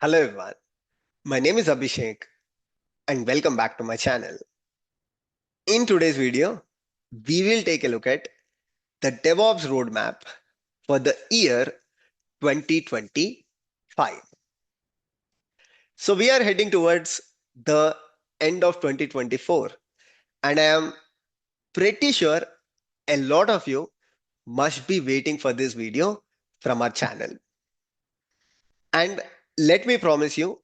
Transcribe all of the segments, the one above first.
Hello everyone, my name is Abhishek and welcome back to my channel. In today's video, we will take a look at the DevOps roadmap for the year 2025. So we are heading towards the end of 2024 and I am pretty sure a lot of you must be waiting for this video from our channel. And let me promise you,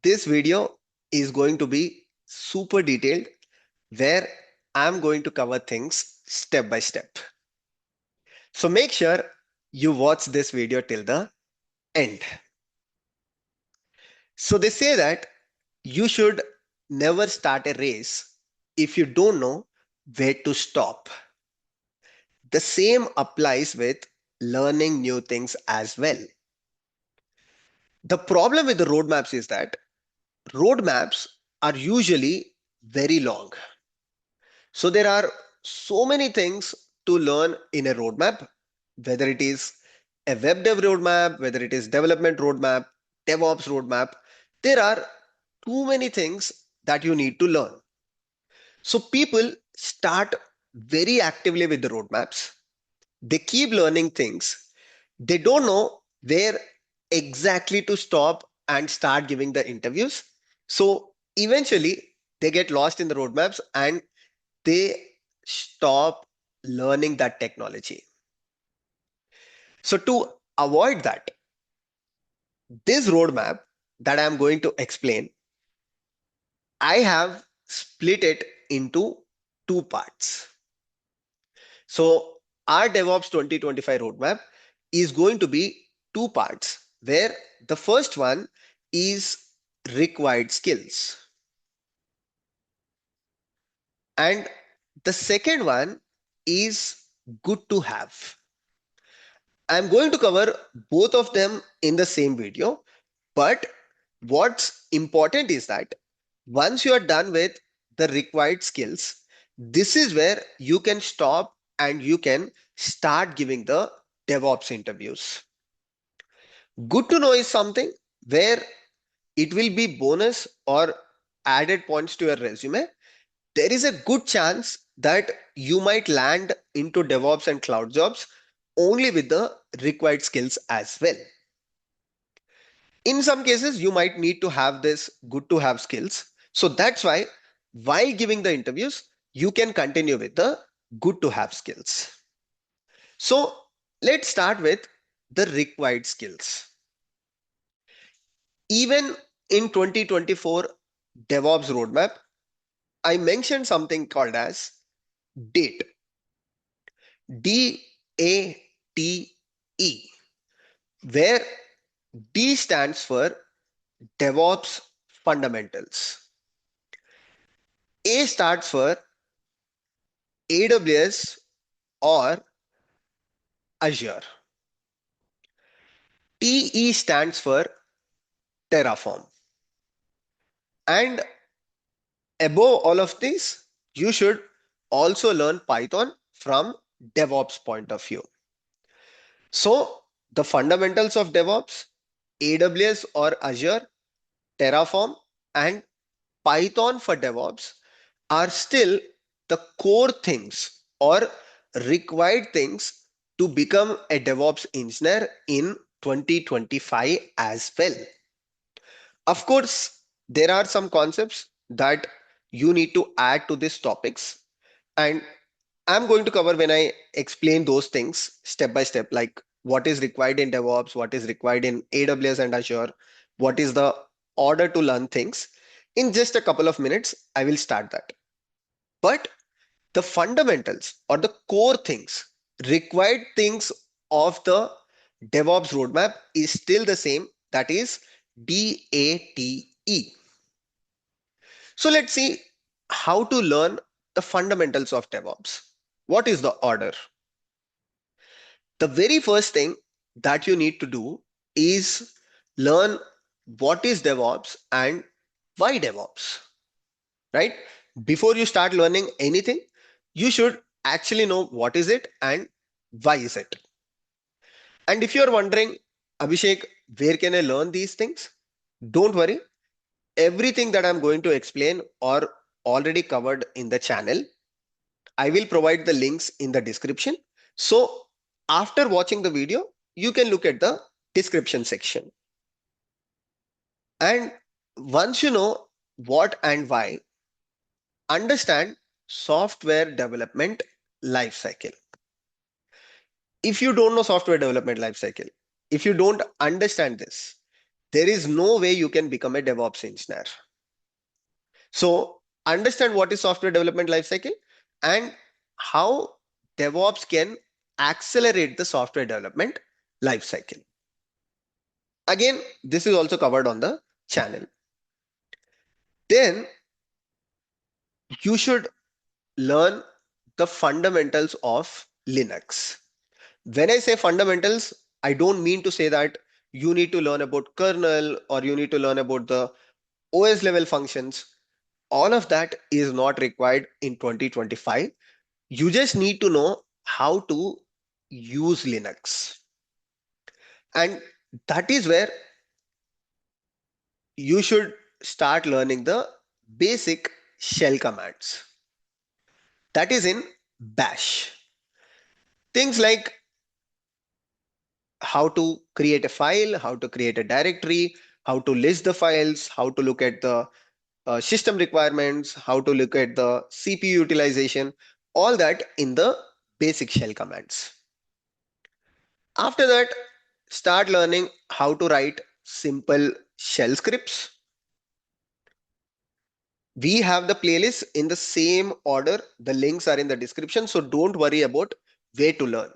this video is going to be super detailed where I'm going to cover things step by step. So make sure you watch this video till the end. So they say that you should never start a race if you don't know where to stop. The same applies with learning new things as well. The problem with the roadmaps is that roadmaps are usually very long. So there are so many things to learn in a roadmap, whether it is a web dev roadmap, whether it is development roadmap, DevOps roadmap. There are too many things that you need to learn. So people start very actively with the roadmaps. They keep learning things. They don't know where exactly to stop and start giving the interviews. So eventually they get lost in the roadmaps and they stop learning that technology. So to avoid that, this roadmap that I'm going to explain, I have split it into two parts. So our DevOps 2025 roadmap is going to be two parts, where the first one is required skills. And the second one is good to have. I'm going to cover both of them in the same video, but what's important is that once you are done with the required skills, this is where you can stop and you can start giving the DevOps interviews. Good to know is something where it will be bonus or added points to your resume. There is a good chance that you might land into DevOps and cloud jobs only with the required skills as well. In some cases, you might need to have this good to have skills. So that's why while giving the interviews, you can continue with the good to have skills. So let's start with the required skills. Even in 2024 DevOps roadmap, I mentioned something called as DATE, DATE, where D stands for DevOps fundamentals. A starts for AWS or Azure. TE stands for Terraform. And above all of these, you should also learn Python from DevOps point of view. So the fundamentals of DevOps, AWS or Azure, Terraform, and Python for DevOps are still the core things or required things to become a DevOps engineer in 2025 as well. Of course, there are some concepts that you need to add to these topics, and I'm going to cover when I explain those things step by step, like what is required in DevOps, what is required in AWS and Azure, what is the order to learn things. In just a couple of minutes, I will start that. But the fundamentals or the core things, required things of the DevOps roadmap is still the same. That is DATE. So let's see how to learn the fundamentals of DevOps. What is the order? The very first thing that you need to do is learn what is DevOps and why DevOps, right? Before you start learning anything, you should actually know what is it and why is it. And if you're wondering, Abhishek, where can I learn these things? Don't worry, everything that I'm going to explain or already covered in the channel. I will provide the links in the description. So after watching the video, you can look at the description section. And once you know what and why, understand software development lifecycle. If you don't know software development lifecycle, if you don't understand this, there is no way you can become a DevOps engineer. So understand what is software development lifecycle and how DevOps can accelerate the software development lifecycle. Again, this is also covered on the channel. Then you should learn the fundamentals of Linux. When I say fundamentals, I don't mean to say that you need to learn about kernel or you need to learn about the OS level functions. All of that is not required in 2025. You just need to know how to use Linux. And that is where you should start learning the basic shell commands. That is in Bash. Things like how to create a file, how to create a directory, how to list the files, how to look at the system requirements, how to look at the CPU utilization, all that in the basic shell commands. After that, start learning how to write simple shell scripts. We have the playlist in the same order. The links are in the description, so don't worry about where to learn.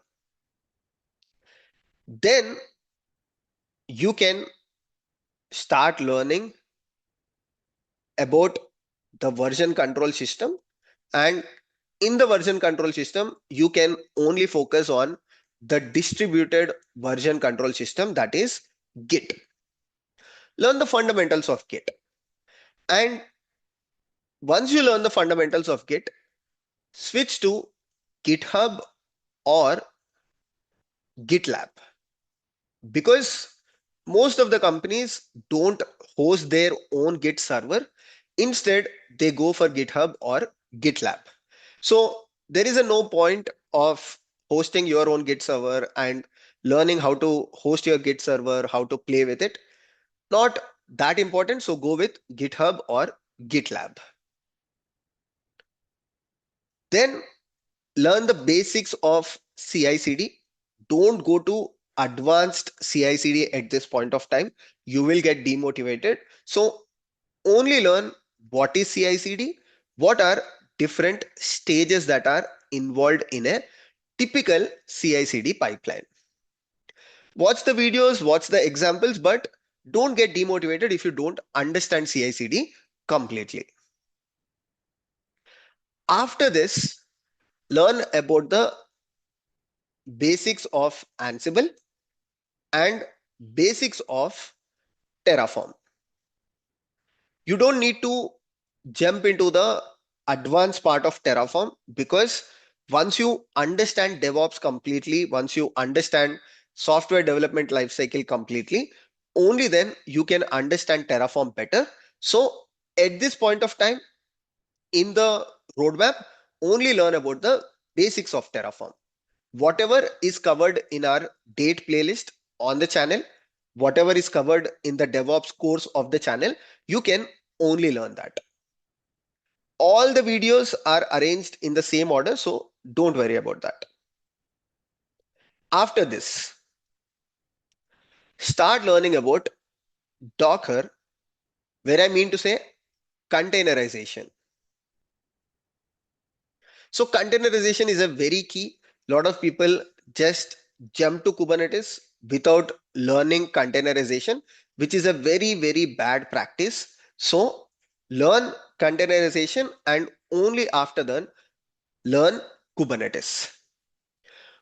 Then you can start learning about the version control system. And in the version control system, you can only focus on the distributed version control system, that is Git. Learn the fundamentals of Git. And once you learn the fundamentals of Git, switch to GitHub or GitLab, because most of the companies don't host their own Git server. Instead, they go for GitHub or GitLab. So there is a no point of hosting your own Git server and learning how to host your Git server, how to play with it. Not that important. So go with GitHub or GitLab. Then learn the basics of CI/CD. Don't go to advanced CI/CD at this point of time. You will get demotivated. So only learn what is CI/CD, what are different stages that are involved in a typical CI/CD pipeline. Watch the videos, watch the examples, but don't get demotivated if you don't understand CI/CD completely. After this, learn about the basics of Ansible and basics of Terraform. You don't need to jump into the advanced part of Terraform, because once you understand DevOps completely, once you understand software development lifecycle completely, only then you can understand Terraform better. So at this point of time in the roadmap, only learn about the basics of Terraform. Whatever is covered in our date playlist on the channel, whatever is covered in the DevOps course of the channel, you can only learn that. All the videos are arranged in the same order, so don't worry about that. After this, start learning about Docker, where I mean to say containerization. So containerization is a very key. A lot of people just jump to Kubernetes without learning containerization, which is a very, very bad practice. So learn containerization and only after that learn Kubernetes.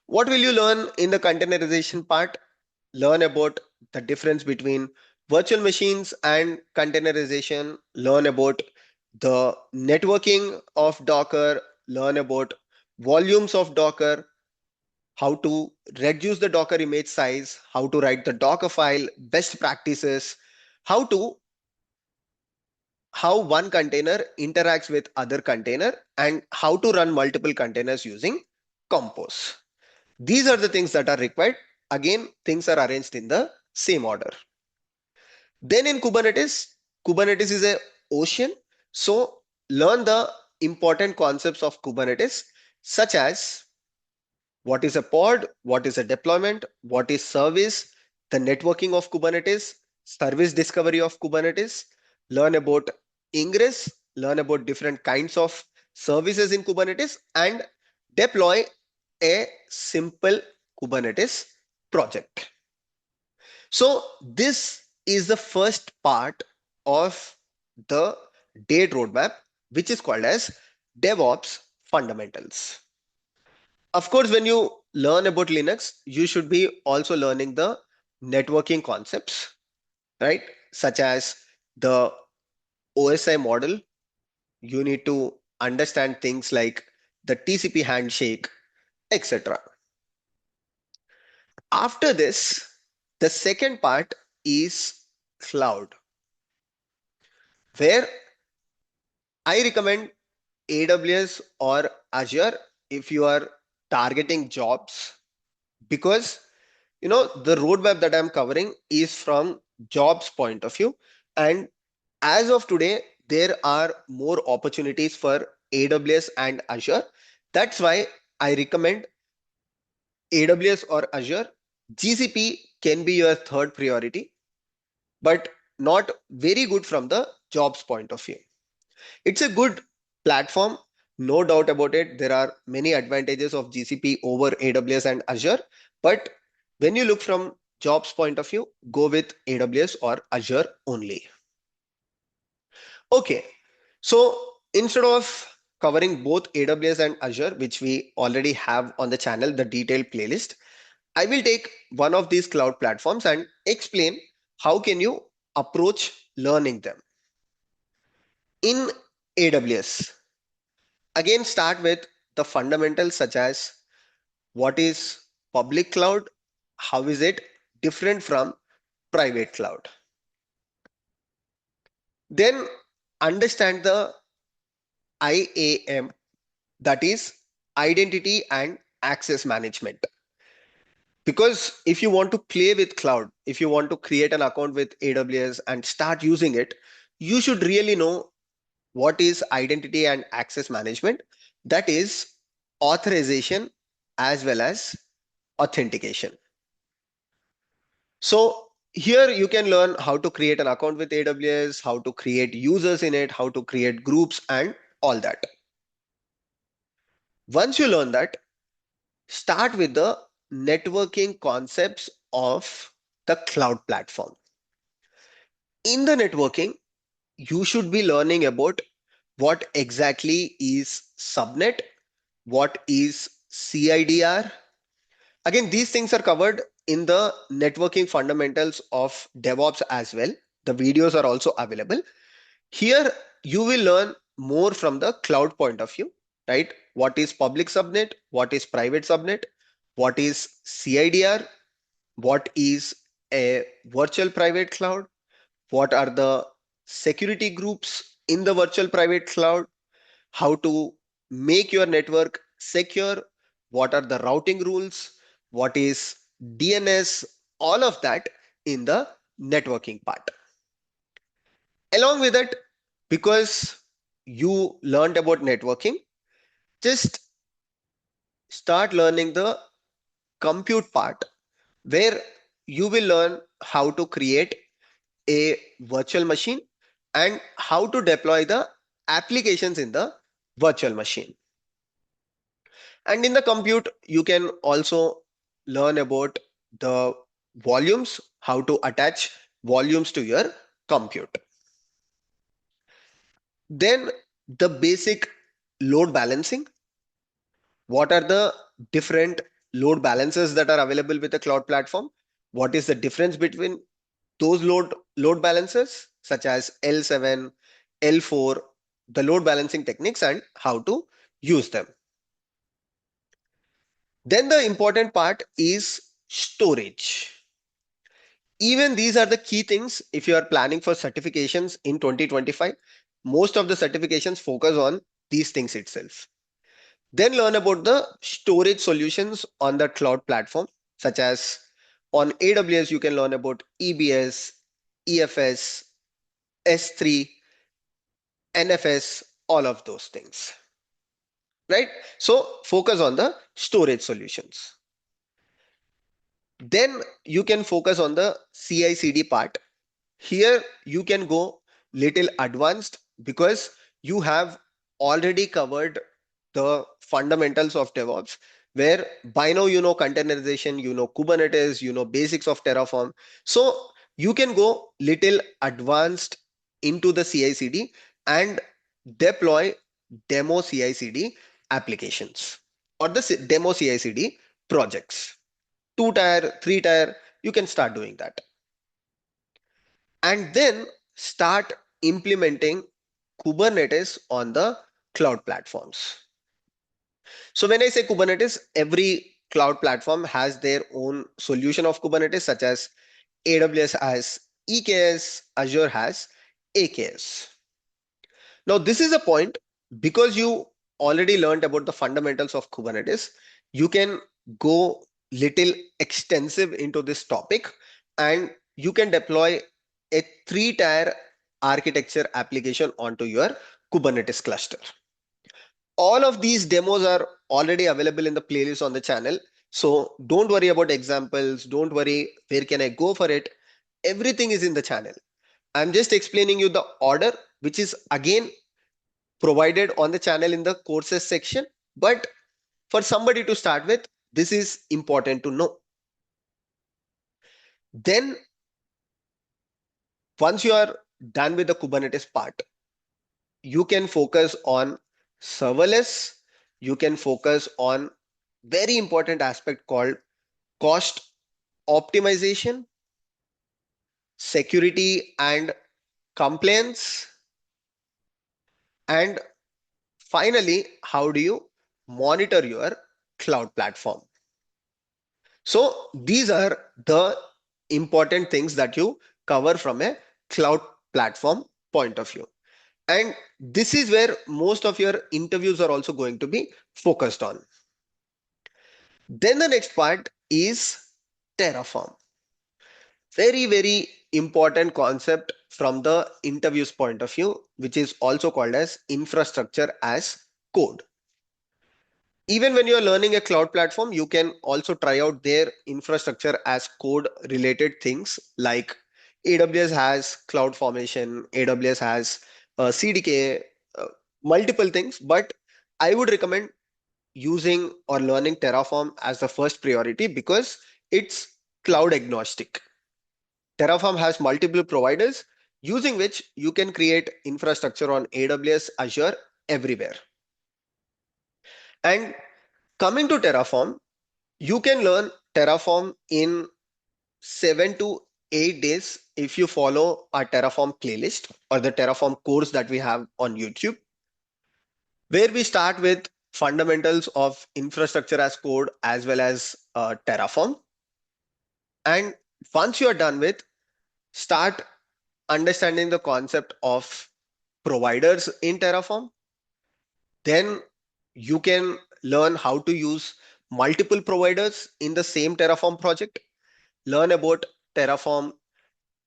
What will you learn in the containerization part? Learn about the difference between virtual machines and containerization, learn about the networking of Docker, learn about volumes of Docker, how to reduce the Docker image size, how to write the Docker file, best practices, how to how one container interacts with other container, and how to run multiple containers using compose. These are the things that are required. Again, things are arranged in the same order. Then in Kubernetes is a ocean. So learn the important concepts of Kubernetes, such as what is a pod, what is a deployment, what is service, the networking of Kubernetes, service discovery of Kubernetes, learn about ingress, learn about different kinds of services in Kubernetes, and deploy a simple Kubernetes project. So this is the first part of the date roadmap, which is called as DevOps fundamentals. Of course, when you learn about Linux, you should be also learning the networking concepts, right? Such as the OSI model. You need to understand things like the TCP handshake, etc. After this, the second part is cloud, where I recommend AWS or Azure if you are targeting jobs, because the roadmap that I'm covering is from jobs point of view, and as of today there are more opportunities for AWS and Azure. That's why I recommend AWS or Azure. GCP can be your third priority, but not very good from the jobs point of view. It's a good platform, no doubt about it. There are many advantages of GCP over AWS and Azure, but when you look from jobs point of view, go with AWS or Azure only. Okay, so instead of covering both AWS and Azure, which we already have on the channel, the detailed playlist, I will take one of these cloud platforms and explain how can you approach learning them. In AWS, again, start with the fundamentals such as what is public cloud, how is it different from private cloud. Then understand the IAM, that is identity and access management. Because if you want to play with cloud, if you want to create an account with AWS and start using it, you should really know what is identity and access management. That is authorization as well as authentication. So here you can learn how to create an account with AWS, how to create users in it, how to create groups and all that. Once you learn that, start with the networking concepts of the cloud platform. In the networking, you should be learning about what exactly is subnet, what is CIDR. Again, these things are covered in the networking fundamentals of DevOps as well. The videos are also available. Here, you will learn more from the cloud point of view, right? What is public subnet? What is private subnet? What is CIDR? What is a virtual private cloud? What are the security groups in the virtual private cloud? How to make your network secure? What are the routing rules? What is DNS? All of that in the networking part. Along with it, because you learned about networking, just start learning the compute part, where you will learn how to create a virtual machine and how to deploy the applications in the virtual machine. And in the compute, you can also learn about the volumes, how to attach volumes to your compute. Then the basic load balancing. What are the different load balancers that are available with the cloud platform? What is the difference between those load balancers, such as L7, L4, the load balancing techniques, and how to use them? Then the important part is storage. Even these are the key things if you are planning for certifications in 2025. Most of the certifications focus on these things itself. Then learn about the storage solutions on the cloud platform, such as on AWS, you can learn about EBS, EFS, S3, NFS, all of those things, right? So focus on the storage solutions. Then you can focus on the CI/CD part. Here you can go little advanced because you have already covered the fundamentals of DevOps, where by now you know containerization, you know Kubernetes, you know basics of Terraform. So you can go little advanced into the CI/CD and deploy demo CI/CD applications or the demo CI/CD projects. 2 tier, 3 tier, you can start doing that. And then start implementing Kubernetes on the cloud platforms. So when I say Kubernetes, every cloud platform has their own solution of Kubernetes, such as AWS has EKS, Azure has AKS. Now, this is a point because you already learned about the fundamentals of Kubernetes, you can go little extensive into this topic and you can deploy a 3 tier architecture application onto your Kubernetes cluster. All of these demos are already available in the playlist on the channel. So don't worry about examples. Don't worry, where can I go for it? Everything is in the channel. I'm just explaining you the order, which is again provided on the channel in the courses section. But for somebody to start with, this is important to know. Then once you are done with the Kubernetes part, you can focus on serverless. You can focus on very important aspect called cost optimization, security and compliance, and finally, how do you monitor your cloud platform? So these are the important things that you cover from a cloud platform point of view. And this is where most of your interviews are also going to be focused on. Then the next part is Terraform. Very, very important concept from the interviews point of view, which is also called as infrastructure as code. Even when you're learning a cloud platform, you can also try out their infrastructure as code related things like AWS has cloud formation, AWS has CDK, uh, multiple things. But I would recommend using or learning Terraform as the first priority because it's cloud agnostic. Terraform has multiple providers using which you can create infrastructure on AWS, Azure, everywhere. And coming to Terraform, you can learn Terraform in 7 to 8 days if you follow our Terraform playlist or the Terraform course that we have on YouTube, where we start with fundamentals of infrastructure as code as well as Terraform. And once you are done with, start understanding the concept of providers in Terraform. Then you can learn how to use multiple providers in the same Terraform project, learn about Terraform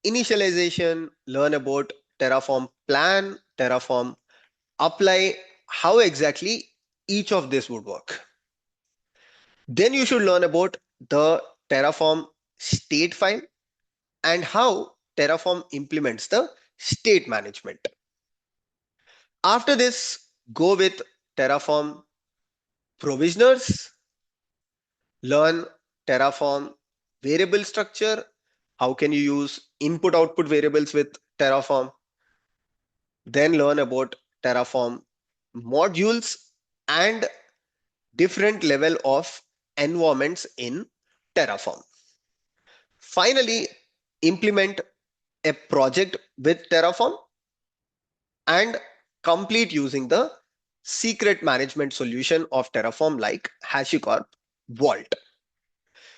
initialization, learn about Terraform plan, Terraform apply, how exactly each of this would work. Then you should learn about the Terraform state file and how Terraform implements the state management. After this, go with Terraform provisioners, learn Terraform variable structure. How can you use input output variables with Terraform? Then learn about Terraform modules and different level of environments in Terraform. Finally, implement a project with Terraform and complete using the secret management solution of Terraform like HashiCorp Vault.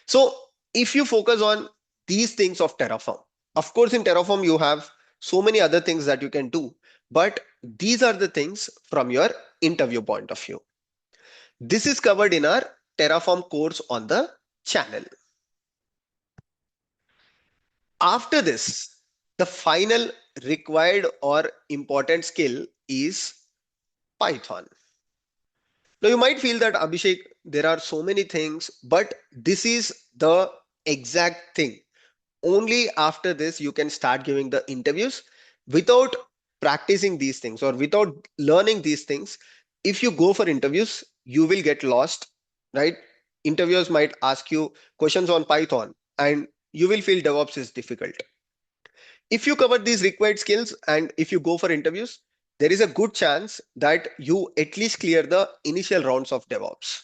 So if you focus on these things of Terraform. Of course, in Terraform, you have so many other things that you can do, but these are the things from your interview point of view. This is covered in our Terraform course on the channel. After this, the final required or important skill is Python. Now, you might feel that Abhishek, there are so many things, but this is the exact thing. Only after this you can start giving the interviews. Without practicing these things or without learning these things, if you go for interviews, you will get lost, right? Interviewers might ask you questions on Python and you will feel DevOps is difficult. If you cover these required skills and if you go for interviews, there is a good chance that you at least clear the initial rounds of DevOps.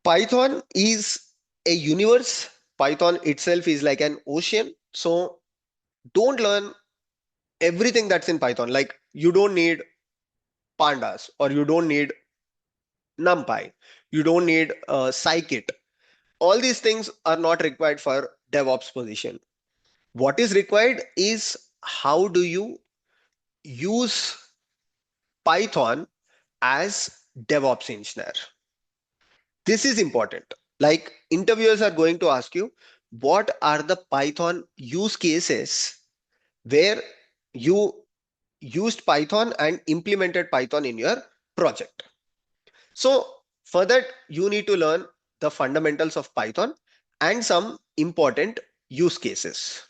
Python is a universe. Python itself is like an ocean. So don't learn everything that's in Python. Like you don't need pandas or you don't need NumPy. You don't need scikit. All these things are not required for DevOps position. What is required is how do you use Python as DevOps engineer. This is important. Like interviewers are going to ask you, what are the Python use cases where you used Python and implemented Python in your project? So for that, you need to learn the fundamentals of Python and some important use cases.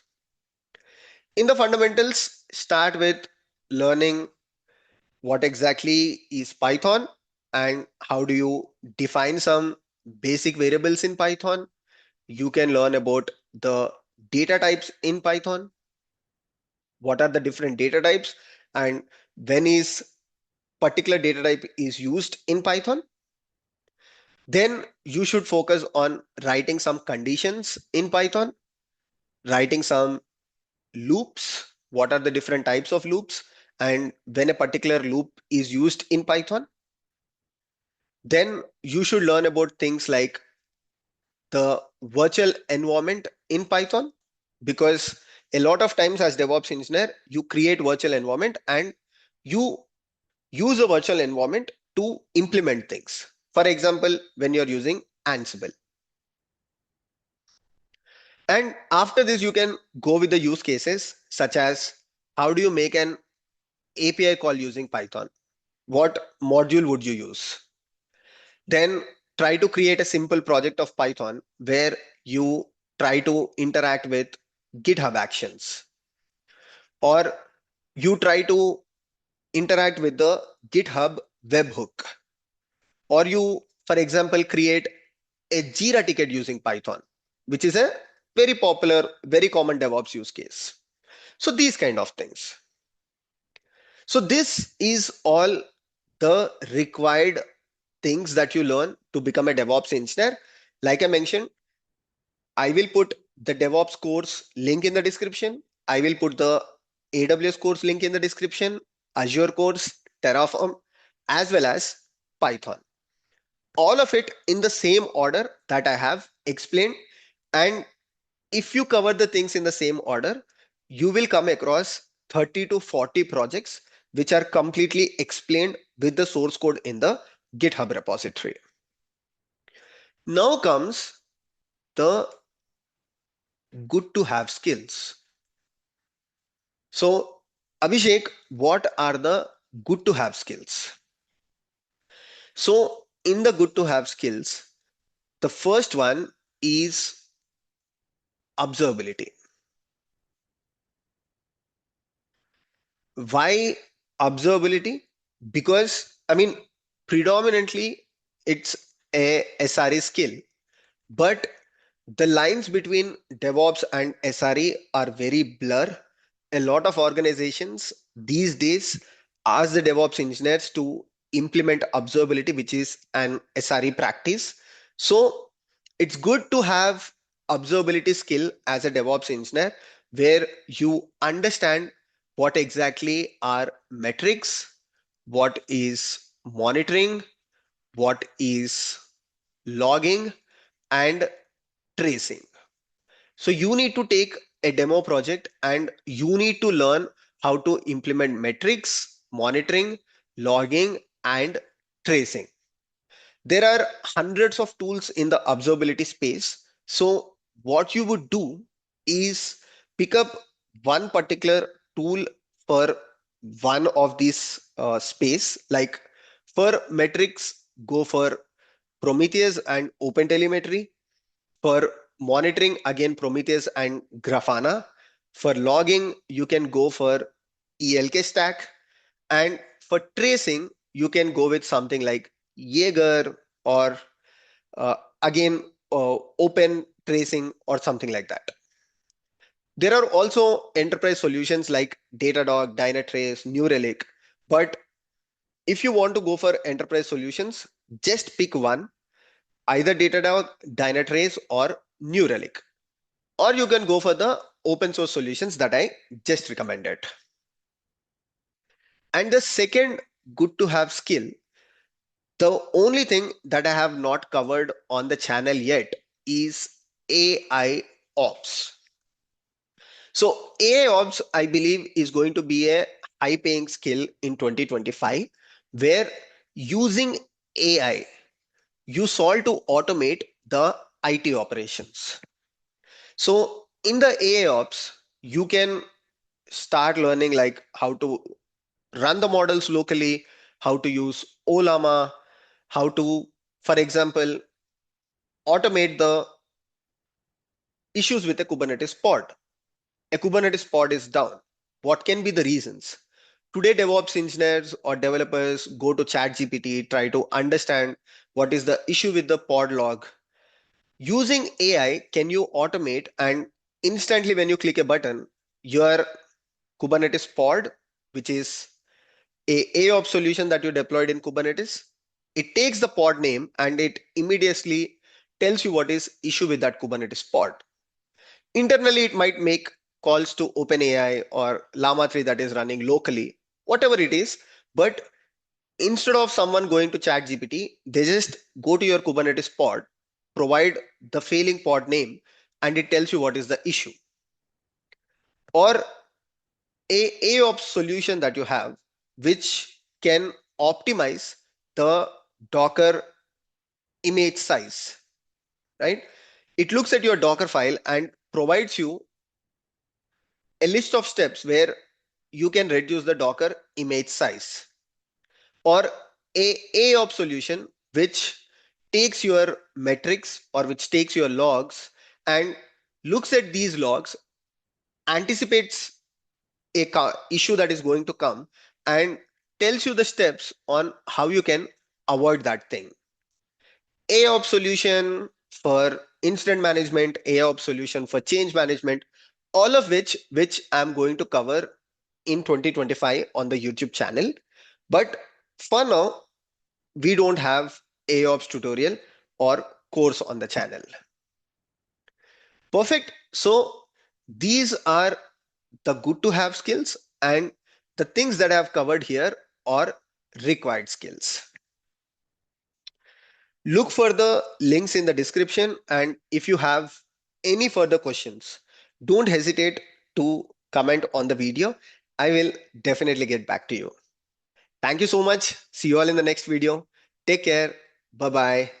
In the fundamentals, start with learning what exactly is Python and how do you define some basic variables in Python. You can learn about the data types in Python. What are the different data types and when is particular data type is used in Python? Then you should focus on writing some conditions in Python, writing some loops. What are the different types of loops and when a particular loop is used in Python? Then you should learn about things like the virtual environment in Python, because a lot of times as DevOps engineer, you create virtual environment and you use a virtual environment to implement things. For example, when you're using Ansible. And after this, you can go with the use cases such as how do you make an API call using Python? What module would you use? Then try to create a simple project of Python where you try to interact with GitHub Actions, or you try to interact with the GitHub webhook, or you, for example, create a Jira ticket using Python, which is a very popular, very common DevOps use case. So these kind of things. So this is all the required things that you learn to become a DevOps engineer. Like I mentioned, I will put the DevOps course link in the description. I will put the AWS course link in the description, Azure course, Terraform, as well as Python. All of it in the same order that I have explained. And if you cover the things in the same order, you will come across 30 to 40 projects which are completely explained with the source code in the GitHub repository. Now comes the good to have skills. So, Abhishek, what are the good to have skills? So, in the good to have skills, the first one is observability. Why observability? Because, I mean, predominantly it's a SRE skill, but the lines between DevOps and SRE are very blur. A lot of organizations these days ask the DevOps engineers to implement observability, which is an SRE practice. So it's good to have observability skill as a DevOps engineer where you understand what exactly are metrics, what is monitoring, what is logging, and tracing. So you need to take a demo project and you need to learn how to implement metrics, monitoring, logging, and tracing. There are hundreds of tools in the observability space. So what you would do is pick up one particular tool for one of these space. Like for metrics, go for Prometheus and OpenTelemetry. For monitoring, again, Prometheus and Grafana. For logging, you can go for ELK stack. And for tracing, you can go with something like Jaeger or uh, again, open tracing or something like that. There are also enterprise solutions like Datadog, Dynatrace, New Relic. But if you want to go for enterprise solutions, just pick one, either Datadog, Dynatrace, or New Relic. Or you can go for the open source solutions that I just recommended. And the second good to have skill, the only thing that I have not covered on the channel yet is AI ops. So AI ops, I believe, is going to be a high paying skill in 2025, where using AI, you solve to automate the IT operations. So in the AI ops, you can start learning like how to run the models locally, how to use Olama, how to, for example, automate the issues with a Kubernetes pod. A Kubernetes pod is down. What can be the reasons? Today, DevOps engineers or developers go to ChatGPT, try to understand what is the issue with the pod log. Using AI, can you automate and instantly when you click a button, your Kubernetes pod, which is a AOps solution that you deployed in Kubernetes, it takes the pod name and it immediately tells you what is issue with that Kubernetes pod. Internally, it might make calls to OpenAI or Llama 3 that is running locally, whatever it is. But instead of someone going to ChatGPT, they just go to your Kubernetes pod, provide the failing pod name, and it tells you what is the issue. Or a AOps solution that you have, which can optimize the Docker image size, right? It looks at your Docker file and provides you a list of steps where you can reduce the Docker image size. Or a AOps solution, which takes your metrics or which takes your logs and looks at these logs, anticipates a issue that is going to come, and tells you the steps on how you can avoid that thing. AOps solution for incident management, AOps solution for change management, all of which I'm going to cover in 2025 on the YouTube channel. But for now, we don't have AOps tutorial or course on the channel. Perfect. So these are the good to have skills, and the things that I have covered here are required skills. Look for the links in the description, and if you have any further questions, don't hesitate to comment on the video. I will definitely get back to you. Thank you so much. See you all in the next video. Take care. Bye bye.